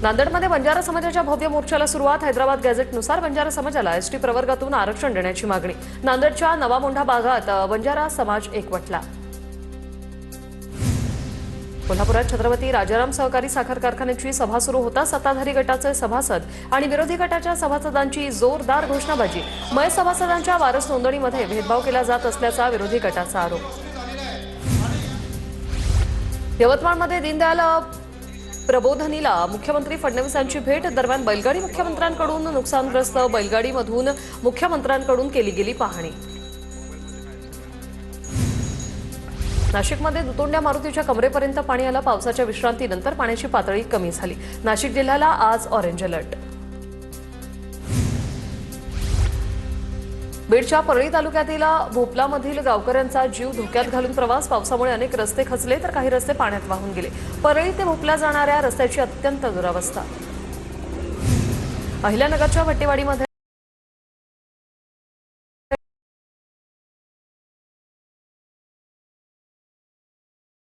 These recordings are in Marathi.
नांदेडमध्ये बंजारा समाजाच्या भव्य मोर्चाला सुरुवात। हैदराबाद गॅझेटनुसार बंजारा समाजाला एसटी प्रवर्गातून आरक्षण देण्याची मागणी। नांदेडच्या नवा मोंढा भागात बंजारा समाज एकवटला। कोल्हापुरात छत्रपती राजाराम सहकारी साखर कारखान्याची सभा सुरू होता। सत्ताधारी गटाचे सभासद आणि विरोधी गटाच्या सभासदांची जोरदार घोषणाबाजी। मय सभासदांच्या वारस नोंदणीमध्ये भेदभाव केला जात असल्याचा विरोधी गटाचा आरोप। यवतमाळमध्ये दीनदयाल प्रबोधनीला मुख्यमंत्री फडणवीसांची भेट। दरम्यान बैलगाडी मुख्यमंत्र्यांकडून नुकसानग्रस्त बैलगाडीमधून मुख्यमंत्र्यांकडून केली गेली पाहणी। नाशिकमध्ये दुतोंड्या मारुतीच्या कमरेपर्यंत पाणी आलं। पावसाच्या विश्रांतीनंतर पाण्याची पातळी कमी झाली। नाशिक जिल्ह्याला आज ऑरेंज अलर्ट। बीडच्या परळी तालुक्यातील भोपलामधील गावकऱ्यांचा जीव धोक्यात घालून प्रवास। पावसामुळे अनेक रस्ते खचले तर काही रस्ते पाण्यात वाहून गेले। परळी ते भोपला जाणाऱ्या रस्त्याची अत्यंत दुरावस्था। अहिल्यानगरच्या भट्टेवाडीमध्ये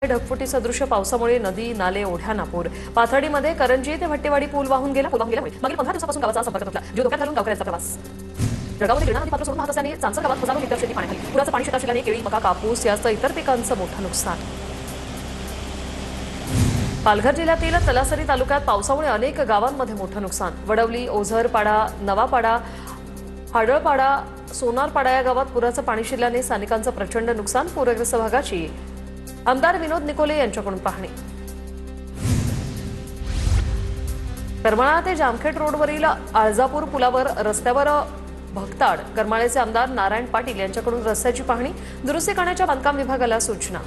ढगफुटी सदृश पावसामुळे नदी नाले ओढ्यांना पूर। पाथर्डीमध्ये करंजी ते भट्टेवाडी पूल वाहून गेल्यामुळे मागील 15 दिवसापासून गावाचा संपर्क तुटला। जीव धोक्यात घालून गावकऱ्यांचा प्रवास। जळगावमध्ये गिरणा नदी पात्र सोडून वाहत असल्याने चांचर गावात हजारो हेक्टर शेती पाण्याखाली। पुराचं पाणी शेतात शिरल्याने केळी, मका, कापूस यासह इतर पिकांचं मोठं नुकसान। पालघर जिल्ह्यातील तलासरी तालुक्यात पावसामुळे अनेक गावांमध्ये मोठं नुकसान। वडवली, ओझरपाडा, नवापाडा, हाडळपाडा, सोनारपाडा या गावात पुराचं पाणी शिरल्याने स्थानिकांचं प्रचंड नुकसान। पूरग्रस्त भागाची आमदार विनोद निकोले यांच्याकडून पाहणी। करमाळा ते जामखेड रोडवरील आळजापूर पुलावर रस्त्यावर भगताड। करमाळ्याचे आमदार नारायण पाटील यांच्याकडून रस्त्याची पाहणी। दुरुस्ती करण्याच्या बांधकाम विभागाला सूचना।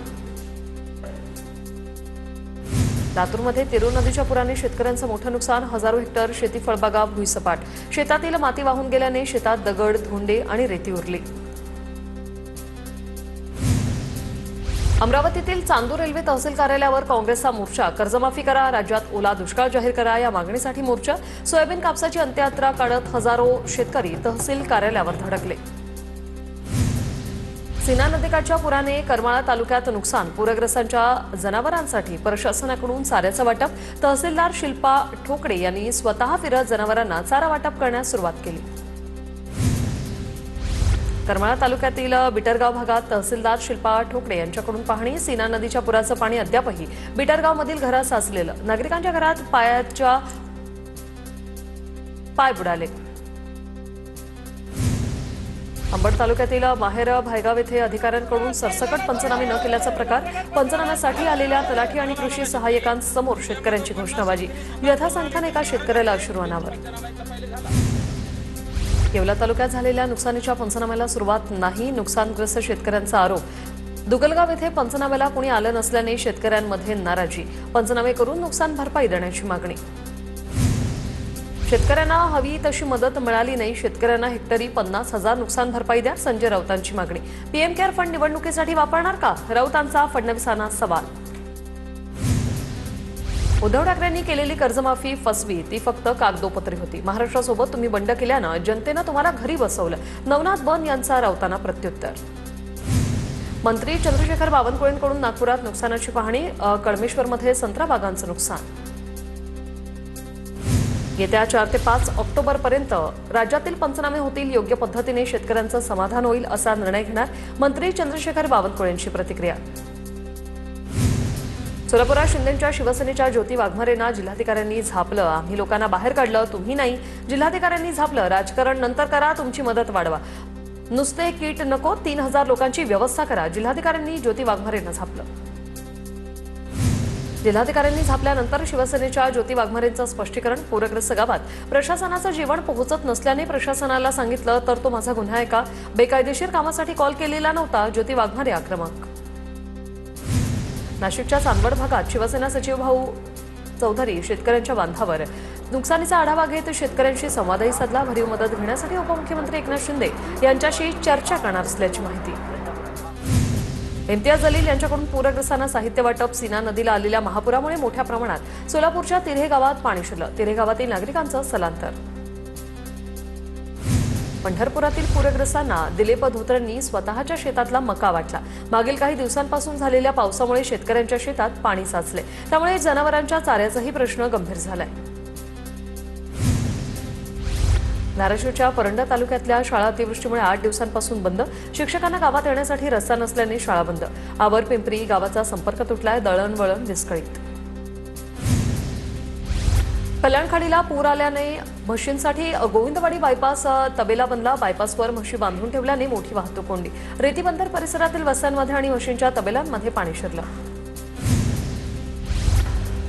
लातूरमध्ये तिरू नदीच्या पुराने शेतकऱ्यांचं मोठं नुकसान। हजारो हेक्टर शेती फळबागा भुईसपाट। शेतातील माती वाहून गेल्याने शेतात दगड, धोंडे आणि रेती उरली। अमरावतीतील चांदूर रेल्वे तहसील कार्यालयावर काँग्रेसचा मोर्चा। कर्जमाफी करा, राज्यात ओला दुष्काळ जाहीर करा या मागणीसाठी मोर्चा। सोयाबीन कापसाची अंत्ययात्रा काढत हजारो शेतकरी तहसील कार्यालयावर धडकले। सीना नदीकाठच्या पुराने करमाळा तालुक्यात नुकसान। पूरग्रस्तांच्या जनावरांसाठी प्रशासनाकडून चाऱ्याचं वाटप। तहसीलदार शिल्पा ठोकळे यांनी स्वतः फिरत जनावरांना चारा वाटप करण्यास सुरुवात केली। करमाळा तालुक्यातील बिटरगाव भागात तहसीलदार शिल्पा ठोकळे यांच्याकडून पाहणी। सीना नदीच्या पुराचं पाणी अद्यापही बिटरगावमधील घरात साचलेलं। नागरिकांच्या घरात पाय बुडाले। अंबड तालुक्यातील माहेर भायगाव येथे अधिकाऱ्यांकडून सरसकट पंचनामे न केल्याचा प्रकार। पंचनाम्यासाठी आलेल्या तलाठी आणि कृषी सहाय्यकांसमोर शेतकऱ्यांची घोषणाबाजी। यथासंख्याने एका शेतकऱ्याला अश्रू अनावर। येवला तालुक्यात झालेल्या नुकसानीच्या पंचनाम्याला सुरुवात नाही। नुकसानग्रस्त शेतकऱ्यांचा आरोप। दुगलगाव येथे पंचनाम्याला कुणी आलं नसल्याने शेतकऱ्यांमध्ये नाराजी। पंचनामे करून नुकसान भरपाई देण्याची मागणी। शेतकऱ्यांना हवी तशी मदत मिळाली नाही। शेतकऱ्यांना हेक्टरी 50,000 नुकसान भरपाई द्या, संजय राऊतांची मागणी। पीएम केअर फंड निवडणुकीसाठी वापरणार का? राऊतांचा फडणवीसांना सवाल। उद्धव ठाकरेंनी केलेली कर्जमाफी फसवी, ती फक्त कागदोपत्री होती। महाराष्ट्रासोबत तुम्ही बंड केल्यानं जनतेनं तुम्हाला घरी बसवलं। नवनाथ बन यांचा राऊतांना प्रत्युत्तर। मंत्री चंद्रशेखर बावनकुळेंकडून नागपुरात नुकसानाची पाहणी। कळमेश्वरमध्ये संत्रा बागांचं नुकसान। येत्या 4 ते 5 ऑक्टोबरपर्यंत राज्यातील पंचनामे होतील। योग्य पद्धतीने शेतकऱ्यांचं समाधान होईल असा निर्णय घेणार मंत्री चंद्रशेखर बावनकुळेंची प्रतिक्रिया। सोलापुरात शिंदेच्या शिवसेनेच्या ज्योती वाघमारेंना जिल्हाधिकाऱ्यांनी झापलं। आम्ही लोकांना बाहेर काढलं, तुम्ही नाही। जिल्हाधिकाऱ्यांनी झापलं। राजकारण नंतर करा, तुमची मदत वाढवा। नुसते किट नको, 3000 लोकांची व्यवस्था करा। जिल्हाधिकाऱ्यांनी ज्योती वाघमारेंना झापलं। जिल्हाधिकाऱ्यांनी झापल्यानंतर शिवसेनेच्या ज्योती वाघमारेंचं स्पष्टीकरण। पूरग्रस्त गावात प्रशासनाचं जेवण पोहोचत नसल्याने प्रशासनाला सांगितलं तर तो माझा गुन्हा आहे का? बेकायदेशीर कामासाठी कॉल केलेला नव्हता, ज्योती वाघमारे आक्रमक। नाशिकच्या चांदवड भागात शिवसेना सचिव भाऊ चौधरी शेतकऱ्यांच्या बांधावर। नुकसानीचा आढावा घेत शेतकऱ्यांशी संवादही साधला। भरीव मदत घेण्यासाठी उपमुख्यमंत्री एकनाथ शिंदे यांच्याशी चर्चा करणार असल्याची माहिती। इम्तियाज जलील यांच्याकडून पूरग्रस्तांना साहित्य वाटप। सीना नदीला आलेल्या महापुरामुळे मोठ्या प्रमाणात सोलापूरच्या तिऱ्हे गावात पाणी शिरलं। तिऱ्हे गावातील नागरिकांचं स्थलांतर। पंढरपुरातील पूरग्रस्तांना दिलीप धोत्रेंनी स्वतःच्या शेतातला मका वाटला। मागील काही दिवसांपासून झालेल्या पावसामुळे शेतकऱ्यांच्या शेतात पाणी साचले, त्यामुळे जनावरांच्या चाऱ्याचाही प्रश्न गंभीर झालाय। धाराशिवच्या परंडा तालुक्यातल्या शाळा अतिवृष्टीमुळे 8 दिवसांपासून बंद. शिक्षकांना गावात येण्यासाठी रस्ता नसल्याने शाळा बंद. आवर पिंपरी गावाचा संपर्क तुटलाय. दळणवळण विस्कळीत. कल्याणखाडीला पूर आल्याने म्हशींसाठी गोविंदवाडी बायपास तबेला बनला. बायपासवर म्हशी बांधून ठेवल्याने मोठी वाहतूक कोंडी. रेती बंदर परिसरातील वस्त्यांमध्ये आणि म्हशींच्या तबेल्यांमध्ये पाणी शिरलं.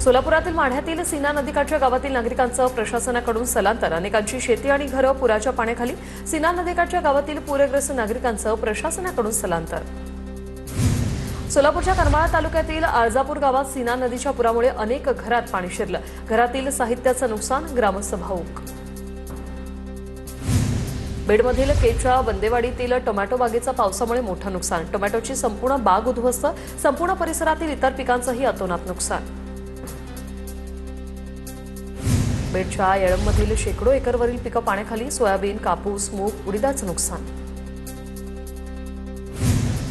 सोलापुरातील माढ्यातील सीना नदीकाठच्या गावातील नागरिकांचं प्रशासनाकडून स्थलांतर. अनेकांची शेती आणि घरं पुराच्या पाण्याखाली. सीना नदीकाठच्या गावातील पूरग्रस्त नागरिकांचं प्रशासनाकडून स्थलांतर. सोलापूरच्या करमाळा तालुक्यातील आळजापूर गावात सीना नदीच्या पुरामुळे अनेक घरात पाणी शिरलं. घरातील साहित्याचं नुकसान. ग्रामस्थ भावूक. बीडमधील केच्या बंदेवाडीतील टोमॅटो बागेचं पावसामुळे मोठं नुकसान. टोमॅटोची संपूर्ण बाग उद्ध्वस्त. संपूर्ण परिसरातील इतर पिकांचंही अतोनात नुकसान. बीडच्या येळंबमधील शेकडो एकरवरील पिकं पाण्याखाली. सोयाबीन, कापूस, मूग, उडीदाचं नुकसान.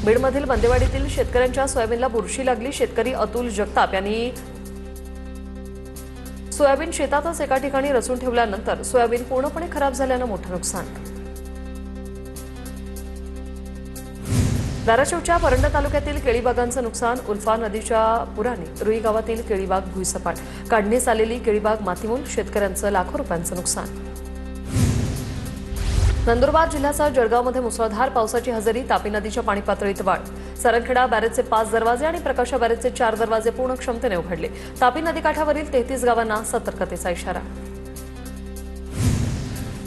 बीडमधील बंदेवाडीतील शेतकऱ्यांच्या सोयाबीनला बुरशी लागली. शेतकरी अतुल जगताप यांनी सोयाबीन शेतातच एका ठिकाणी रचून ठेवल्यानंतर सोयाबीन पूर्णपणे खराब झाल्यानं मोठं नुकसान. धाराशिवच्या परंडा तालुक्यातील केळीबागांचं नुकसान. उल्फा नदीच्या पुराने रुई गावातील केळीबाग भुईसपाट. काढणीस आलेली केळीबाग मातीमूल. शेतकऱ्यांचं लाखो रुपयांचं नुकसान. नंदुरबार जिल्ह्याचा जळगावमध्ये मुसळधार पावसाची हजेरी. तापी नदीच्या पाणी पातळीत वाढ. सरंखेडा बॅरेजचे 5 दरवाजे आणि प्रकाशा बॅरेजचे 4 दरवाजे पूर्ण क्षमतेने उघडले. तापी नदीकाठावरील 33 गावांना सतर्कतेचा इशारा.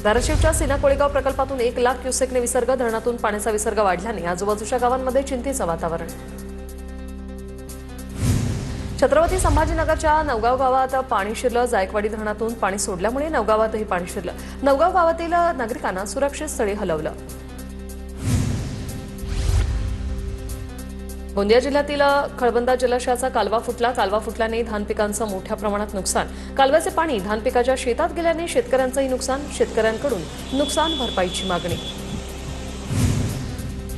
धाराशिवच्या सीना कोळेगाव प्रकल्पातून 1 लाख क्युसेकने विसर्ग. धरणातून पाण्याचा विसर्ग वाढल्याने आजूबाजूच्या गावांमध्ये चिंतेचं वातावरण. छत्रपती संभाजीनगरच्या नवगाव गावात पाणी शिरलं. जायकवाडी धरणातून पाणी सोडल्यामुळे नवगावातही पाणी शिरलं. नवगाव गावातील नागरिकांना सुरक्षित स्थळी हलवलं. गोंदिया जिल्ह्यातील खळबंदा जलाशयाचा कालवा फुटला. कालवा फुटल्याने धान पिकांचं मोठ्या प्रमाणात नुकसान. कालव्याचे पाणी धान पिकाच्या शेतात गेल्याने शेतकऱ्यांचंही नुकसान. शेतकऱ्यांकडून नुकसान भरपाईची मागणी.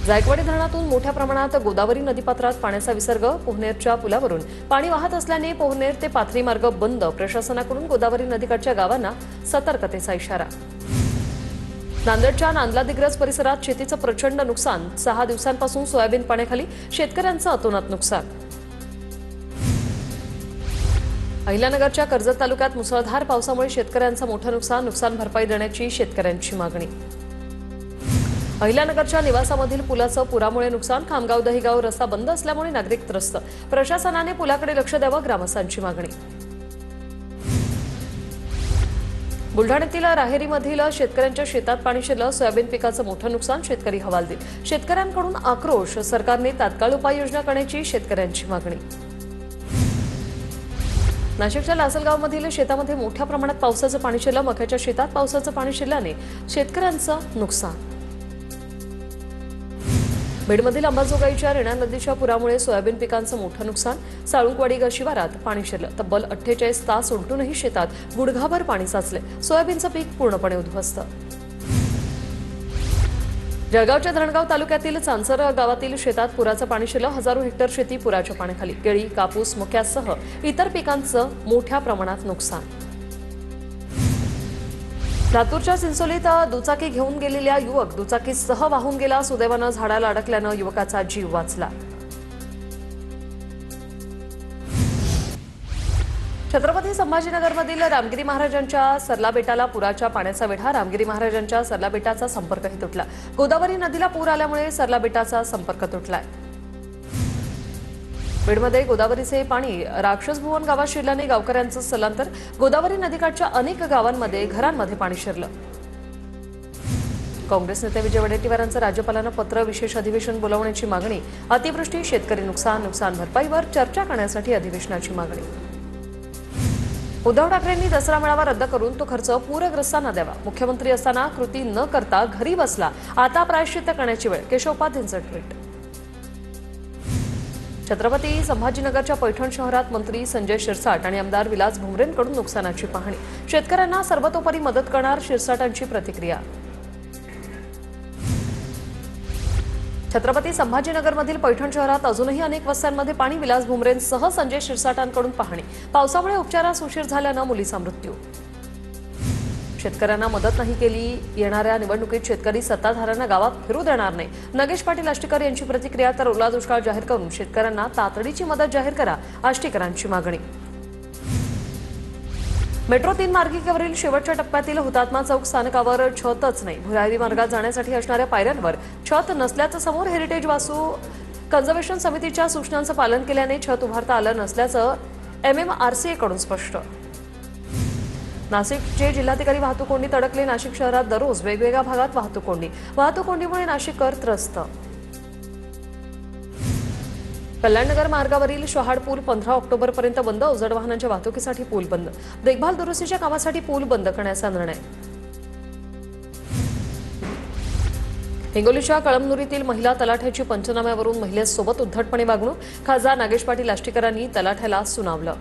जायकवाडी धरणातून मोठ्या प्रमाणात गोदावरी नदीपात्रात पाण्याचा विसर्ग. पोहनेरच्या पुलावरून पाणी वाहत असल्याने पोहनेर ते पाथरी मार्ग बंद. प्रशासनाकडून गोदावरी नदीकाठच्या गावांना सतर्कतेचा इशारा. नांदेडच्या नांदला दिग्रज परिसरात शेतीचं प्रचंड नुकसान. 6 दिवसांपासून सोयाबीन पाण्याखाली. शेतकऱ्यांचं अतोनात नुकसान. अहिल्यानगरच्या कर्जत तालुक्यात मुसळधार पावसामुळे शेतकऱ्यांचं मोठं नुकसान. नुकसान भरपाई देण्याची शेतकऱ्यांची मागणी. अहिल्यानगरच्या निवासामधील पुलाचं पुरामुळे नुकसान. खामगाव दहिगाव रस्ता बंद असल्यामुळे नागरिक त्रस्त. प्रशासनाने पुलाकडे लक्ष द्यावं. ग्रामस्थांची मागणी. बुलढाण्यातील राहेरीमधील शेतकऱ्यांच्या शेतात पाणी शिरलं. सोयाबीन पिकाचं मोठं नुकसान. शेतकरी हवालदिल. शेतकऱ्यांकडून आक्रोश. सरकारने तात्काळ उपाययोजना करण्याची शेतकऱ्यांची मागणी. नाशिकच्या लासलगावमधील शेतामध्ये मोठ्या प्रमाणात पावसाचं पाणी शिरलं. मक्याच्या शेतात पावसाचं पाणी शिरल्याने शेतकऱ्यांचं नुकसान. बीडमधील अंबाजोगाईच्या रेणा नदीच्या पुरामुळे सोयाबीन पिकांचं मोठं नुकसान. साळुंकवाडी शिवारात पाणी शिरलं. तब्बल 48 तास उलटूनही शेतात गुडघाभर पाणी साचले. सोयाबीनचं पीक पूर्णपणे उद्ध्वस्त. जळगावच्या धरणगाव तालुक्यातील चांचर गावातील शेतात पुराचं पाणी शिरलं. हजारो हेक्टर शेती पुराच्या पाण्याखाली. केळी, कापूस, मक्यासह इतर पिकांचं मोठ्या प्रमाणात नुकसान. लातूरच्या चिंचोलीत दुचाकी घेऊन गेलेल्या युवक दुचाकीसह वाहून गेला. सुदैवानं झाडाला अडकल्यानं युवकाचा जीव वाचला. छत्रपती संभाजीनगरमधील रामगिरी महाराजांच्या सरला बेटाला पुराच्या पाण्याचा वेढा. रामगिरी महाराजांच्या सरला बेटाचा संपर्कही तुटला. गोदावरी नदीला पूर आल्यामुळे सरला बेटाचा संपर्क तुटलाय. बीडमध्ये गोदावरीचे पाणी राक्षसभुवन गावात शिरल्याने गावकऱ्यांचं स्थलांतर. गोदावरी नदीकाठच्या अनेक गावांमध्ये घरांमध्ये पाणी शिरलं. काँग्रेस नेते विजय वडेट्टीवारांचं राज्यपालांना पत्र. विशेष अधिवेशन बोलावण्याची मागणी. अतिवृष्टी, शेतकरी नुकसान भरपाईवर चर्चा करण्यासाठी अधिवेशनाची मागणी. उद्धव ठाकरेंनी दसरा मेळावा रद्द करून तो खर्च पूरग्रस्तांना द्यावा. मुख्यमंत्री असताना कृती न करता घरी बसला. आता प्रायश्चित्त करण्याची वेळ. केशव उपाध्यायांचं ट्विट. छत्रपती संभाजीनगरच्या पैठण शहरात मंत्री संजय शिरसाट आणि आमदार विलास भुमरेंकडून नुकसानाची पाहणी. शेतकऱ्यांना सर्वतोपरी मदत करणार. शिरसाटांची प्रतिक्रिया. छत्रपती संभाजीनगरमधील पैठण शहरात अजूनही अनेक वस्त्यांमध्ये पाणी. विलास भुमरेंसह संजय शिरसाटांकडून पाहणी. पावसामुळे उपचारास उशीर झाल्यानं मुलीचा मृत्यू. शेतकऱ्यांना मदत नाही केली, येणाऱ्या निवडणुकीत शेतकरी सत्ताधाऱ्यांना गावात फिरू देणार नाही. नगेश पाटील आष्टीकर यांची प्रतिक्रिया. तर ओला दुष्काळ जाहीर करून शेतकऱ्यांना तातडीची मदत जाहीर करा, आष्टीकरांची मागणी. मेट्रो 3 मार्गिकेवरील शेवटच्या टप्प्यातील हुतात्मा चौक स्थानकावर छतच नाही. भुयारी मार्गात जाण्यासाठी असणाऱ्या पायऱ्यांवर छत नसल्याचं समोर. हेरिटेज वास्तू कन्झर्वेशन समितीच्या सूचनांचं पालन केल्याने छत उभारता आलं नसल्याचं MMRCA कडून स्पष्ट. नाशिकचे जिल्हाधिकारी वाहतूक कोंडीत अडकले. नाशिक शहरात दररोज वेगवेगळ्या भागात वाहतूक कोंडीमुळे नाशिककर त्रस्त. कल्याणनगर मार्गावरील शहाड पूल 15 ऑक्टोबरपर्यंत बंद. अवजड वाहनांच्या वाहतुकीसाठी पूल बंद. देखभाल दुरुस्तीच्या कामासाठी पूल बंद करण्याचा निर्णय. हिंगोलीच्या कळमनुरीतील महिला तलाठ्याची पंचनाम्यावरून महिलेसोबत उद्धटपणे वागणूक. खासदार नागेश पाटील आष्टीकरांनी तलाठ्याला सुनावलं.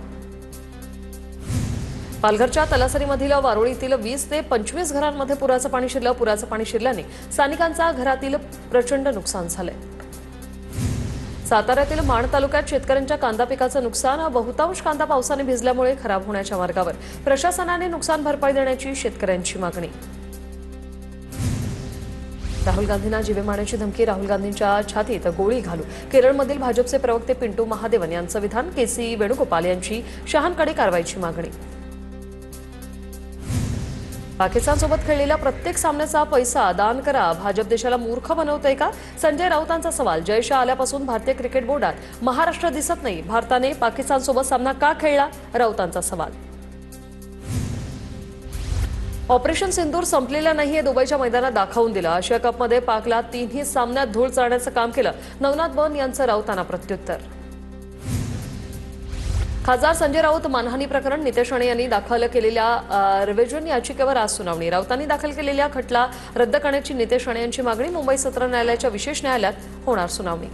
पालघरच्या तलासरीमधील वारोळीतील 20 ते 25 घरांमध्ये पुराचं पाणी शिरलं. पुराचं पाणी शिरल्याने स्थानिकांचा घरातील प्रचंड नुकसान झालंय. साताऱ्यातील माण तालुक्यात शेतकऱ्यांच्या कांदा पिकाचं नुकसान. बहुतांश कांदा पावसाने भिजल्यामुळे खराब होण्याच्या मार्गावर. प्रशासनाने नुकसान भरपाई देण्याची शेतकऱ्यांची मागणी. राहुल गांधींना जीवे मारण्याची धमकी. राहुल गांधींच्या छातीत गोळी घालू. केरळमधील भाजपचे प्रवक्ते पिंटू महादेवन यांचं विधान. KC वेणुगोपाल यांची शहांकडे कारवाईची मागणी. पाकिस्तानसोबत खेळलेल्या प्रत्येक सामन्याचा पैसा दान करा. भाजप देशाला मूर्ख बनवतंय का? संजय राऊतांचा सवाल. जयशाह आल्यापासून भारतीय क्रिकेट बोर्डात महाराष्ट्र दिसत नाही. भारताने पाकिस्तानसोबत सामना का खेळला? राऊतांचा सवाल. ऑपरेशन सिंदूर संपलेलं नाहीये. दुबईच्या मैदानात दाखवून दिलं. आशिया कपमध्ये पाकला 3ही सामन्यात धूळ चारण्याचं काम केलं. नवनाथ बन यांचं राऊतांना प्रत्युत्तर. खासदार संजय राऊत मानहानी प्रकरण. नितेश राणे यांनी दाखल केलेल्या रिव्हिजन याचिकेवर आज सुनावणी. राऊतांनी दाखल केलेल्या खटला रद्द करण्याची नितेश राणे यांची मागणी. मुंबई सत्र न्यायालयाच्या विशेष न्यायालयात होणार सुनावणी.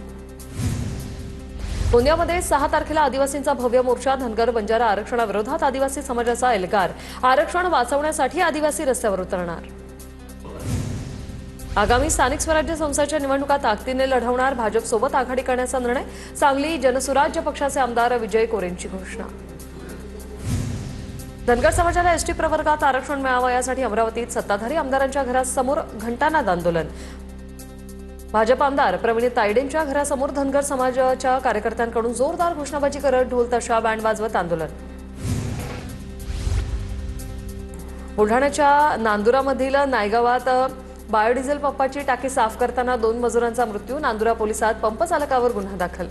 गोंदियामध्ये 6 तारखेला आदिवासींचा भव्य मोर्चा. धनगर बंजारा आरक्षणाविरोधात आदिवासी समाजाचा एल्गार. आरक्षण वाचवण्यासाठी आदिवासी रस्त्यावर उतरणार. आगामी स्थानिक स्वराज्य संस्थांच्या निवडणुका ताकदीने लढवणार. भाजपसोबत आघाडी करण्याचा निर्णय. सांगली जनसुराज्य पक्षाचे आमदार विजय कोरेंची घोषणा. धनगर समाजाला ST प्रवर्गात आरक्षण मिळावं यासाठी अमरावतीत सत्ताधारी आमदारांच्या घरासमोर घंटानाद आंदोलन. भाजप आमदार प्रवीण तायडेंच्या घरासमोर धनगर समाजाच्या कार्यकर्त्यांकडून जोरदार घोषणाबाजी करत ढोल ताशा बँड वाजवत आंदोलन. बुलढाण्याच्या नांदुरामधील नायगावात बायोडिझेल पंपाची टाकी साफ करताना 2 मजुरांचा मृत्यू. नांदुरा पोलिसात पंप चालकावर गुन्हा दाखल.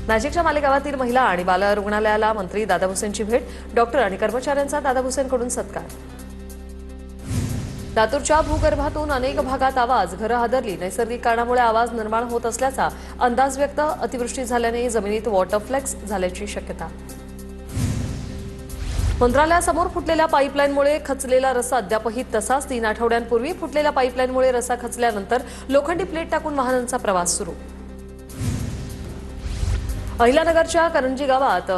नाशिकच्या मालेगावातील महिला आणि बाल रुग्णालयाला मंत्री दादा भुसेंची भेट. डॉक्टर आणि कर्मचाऱ्यांचा दादा भुसेंकडून सत्कार. लातूरच्या भूगर्भातून अनेक भागात आवाज. घरं हादरली. नैसर्गिक कारणामुळे आवाज निर्माण होत असल्याचा अंदाज व्यक्त. अतिवृष्टी झाल्याने जमिनीत वॉटरफ्लेक्स झाल्याची शक्यता. मंत्रालयासमोर फुटलेल्या पाईपलाईनमुळे खचलेला रस्ता अद्यापही तसाच. 3 आठवड्यांपूर्वी फुटलेल्या पाईपलाईनमुळे रस्ता खचल्यानंतर लोखंडी प्लेट टाकून वाहनांचा प्रवास सुरू. अहिल्यानगरच्या करंजी गावात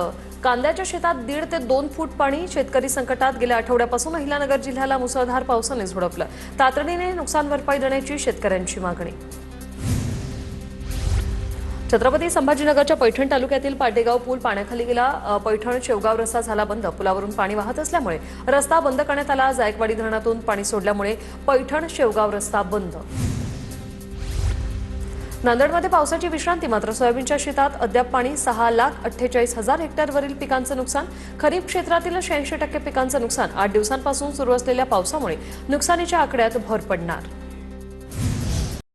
कांद्याच्या शेतात 1.5 ते 2 फूट पाणी. शेतकरी संकटात. गेल्या आठवड्यापासून अहिल्यानगर जिल्ह्याला मुसळधार पावसाने झोडपलं. तातडीने नुकसान भरपाई देण्याची शेतकऱ्यांची मागणी. छत्रपती संभाजीनगरच्या पैठण तालुक्यातील पाटेगाव पूल पाण्याखाली गेला. पैठण शेवगाव रस्ता झाला बंद. पुलावरून पाणी वाहत असल्यामुळे रस्ता बंद करण्यात आला. जायकवाडी धरणातून पाणी सोडल्यामुळे पैठण शेवगाव रस्ता बंद. नांदेडमध्ये पावसाची विश्रांती. मात्र सोयाबीनच्या शेतात अद्याप पाणी. 6,48,000 हेक्टरवरील पिकांचं नुकसान. खरीप क्षेत्रातील 86% पिकांचं नुकसान. 8 दिवसांपासून सुरू असलेल्या पावसामुळे नुकसानीच्या आकड्यात भर पडणार.